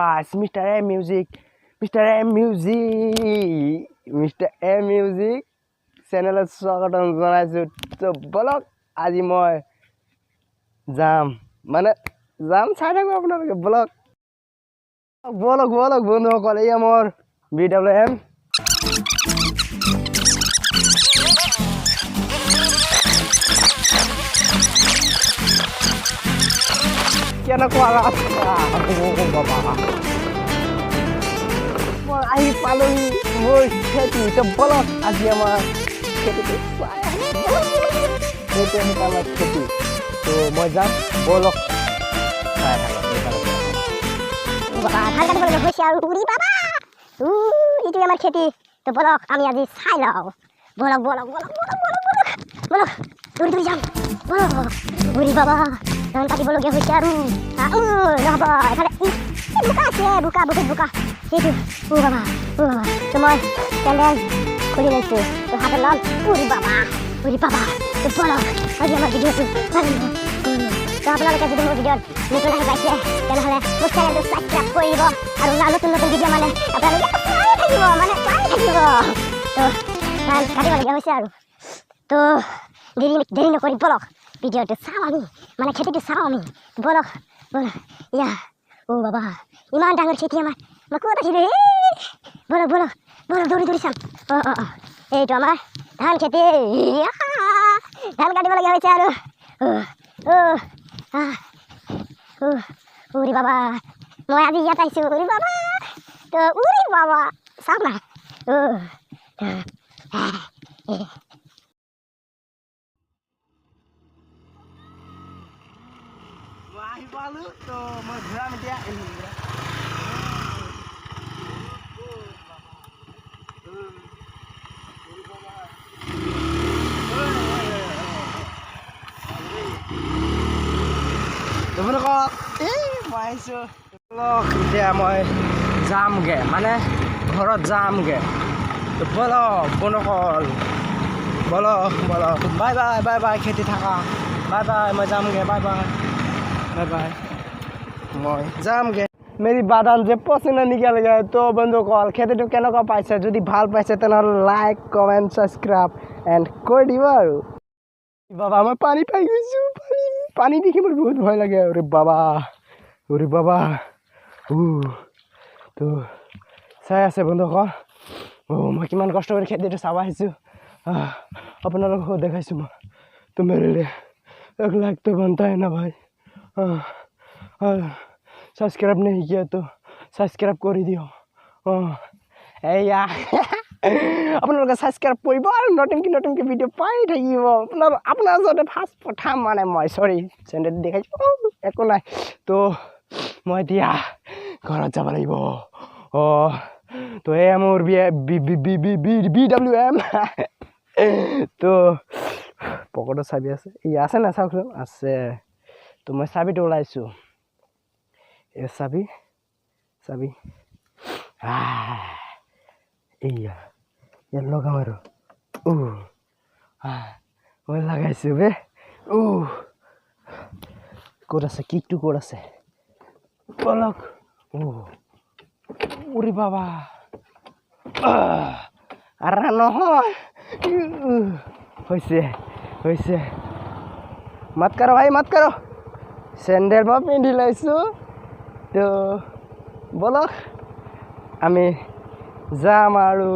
guys, Mr. A Music, Mr. A Music, Mr. A Music চেনেলত স্বাগতম জনাইছোঁ। তো বলক আজি মই যাম চাই থাকোঁ আপোনালোকে বলক বন্ধুসকল, এয়া মোৰ BWM কেনেকুৱা বাবা মই আহি পালোহি মোৰ খেতি। তো বলক আজি আমাৰ খেতিটো সেইটো আমাৰ খেতি। তো মই যাম, বলক চাই থাকক। ধান কাটিবলৈ হৈছে আৰু উৰি বাবা এইটোৱে আমাৰ খেতি। তো বলক আমি আজি চাই লওঁ। বলক দৌৰি যাম। বলক উৰি বাবা ধান কাটিবলগীয়া হৈছে আৰু ৰ'ব এফালে বোকা আছে, বহুত বোকা সেইটো। বাবা তো মই চেণ্ডেল খুলি লৈছোঁ। তো হাতত ল'ম উৰি বাবা তো বলক আজি আমাৰ ভিডিঅ'টো তো আপোনালোকে যদি মোৰ ভিডিঅ'ত নতুন আহি পাইছে তেনেহ'লে মোৰ চেনেলটো ছাবস্ক্ৰাইব কৰিব আৰু নতুন ভিডিঅ' আপোনালোকে চাই থাকিব তো ধান কাটিবলগীয়া হৈছে আৰু তো দেৰি নকৰি বলক ভিডিঅ'টো চাওঁ আমি খেতিটো চাওঁ আমি। বলক ইয়া বাবা ইমান ডাঙৰ খেতি আমাৰ মই ক'ত আছিলোঁ। বলক দৌৰি চাম। এইটো আমাৰ ধান খেতি। ধান কাটিবলগীয়া হৈছে আৰু উৰি বাবা মই আজি ইয়াত আহিছোঁ। উৰি বাবা তো উৰি বাবা চাওক না আহি পালোঁ। তো মই ঘূৰাম এতিয়া। মই আহিছোঁ। এতিয়া মই যামগৈ ঘৰত যামগৈ। বলক বনকল বলক বাই বাই খেতি থাকা। বাই মই যামগৈ। বাই মই যামগৈ। মেৰি বাদাম যে পচন্দ নিকালেগা। তো বন্ধুসকল খেতিটো কেনেকুৱা পাইছে, যদি ভাল পাইছে তেনেহ'লে লাইক কমেণ্ট ছাবস্ক্ৰাইব এণ্ড কৰি দিব আৰু। বাবা মই পানী পাই গৈছোঁ। পানী দেখি মোৰ বহুত ভয় লাগে। ওৰে বাবা তো চাই আছে বন্ধুসকল। মই কিমান কষ্ট কৰি খেতিটো চাব আহিছোঁ, আপোনালোকক দেখাইছোঁ মই। তো মেৰে लिए 1 लाख तो बनता है ना भाई। ছাবস্ক্ৰাইব नहीं किया तो ছাবস্ক্ৰাইব কৰি দিওঁ। এয়া আপোনালোকে ছাবস্ক্ৰাইব কৰিব আৰু নতুনকৈ ভিডিঅ' পাই থাকিব। আপোনাৰ ওচৰতে ফাৰ্ষ্ট পঠাম মই চৰি চেনেলটো দেখাইছোঁ। একো নাই। তো মই এতিয়া ঘৰত যাব লাগিব। তো এয়া মোৰ BWM। তো পকেটত চাবি আছে, আছে না চাওকচোন আছে। তো মই চাবিটো ওলাইছোঁ। এই চাবি এইয়া ইয়াত লগাম আৰু মই লগাইছোঁ বে। ক'ত আছে কিকটো, ক'ত আছে বলক। উৰি বাবা আৰু নহয় হৈছে মাত কাৰো ভাই, মাত কাৰো। চেণ্ডেল মই পিন্ধি লৈছোঁ। তো বলক আমি যাম আৰু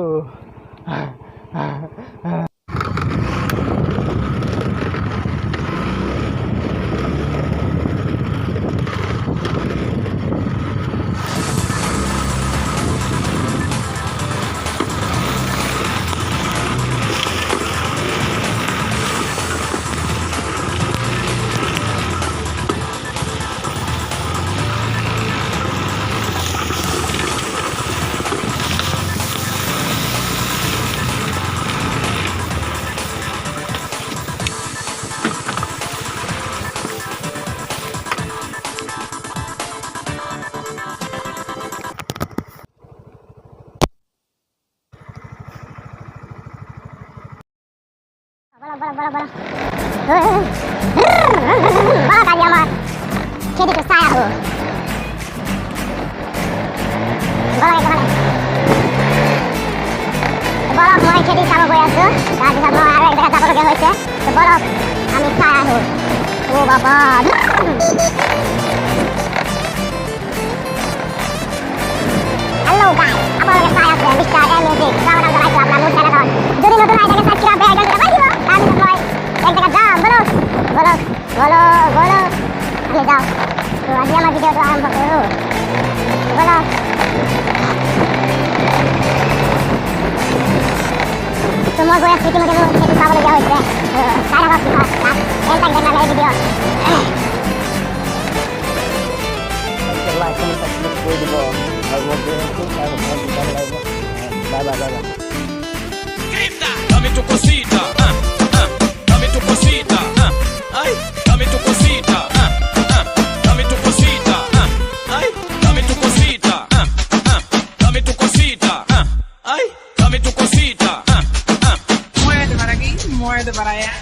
বলক আজি আমাৰ খেতিটো চাই আহোঁ। বলক মই খেতি চাব গৈ আছো তাৰপিছত মই আৰু এক জেগাত যাবলগীয়া হৈছে তো বলক আমি চাই আহো ও বাবা হ্যালো গাইস আপোনালোকে চাই আছে মিস্টাৰ এ মিউজিক স্বাগতম জনাইছো আপোনাৰ মোৰ চেনেলত যদি নতুন আহি থাকে সাবস্ক্ৰাইব বেল আইকনটো দবাই দিব তাৰপিছত মই এক জেগাত যাম বলক আমি যাওঁ তো আজি আমাৰ ভিডিঅ'টো আৰম্ভ কৰোঁ বলক তো মই গৈ আছো ইতিমধ্যে মোৰ খেতি চাবলগীয়া হৈছে চাই থাকক কি হয় তাত এণ্টাক দেখালে এই ভিডিঅ' লাইক কমেণ্ট সাবস্ক্রাইব করে দিব আর মধ্যে bye bye bye bye Dame tu cosita, dame tu cosita, ay, dame tu cosita, dame tu cosita, ay, dame tu cosita, dame tu cosita, ay, dame tu cosita. Muévete para aquí, muévete para allá.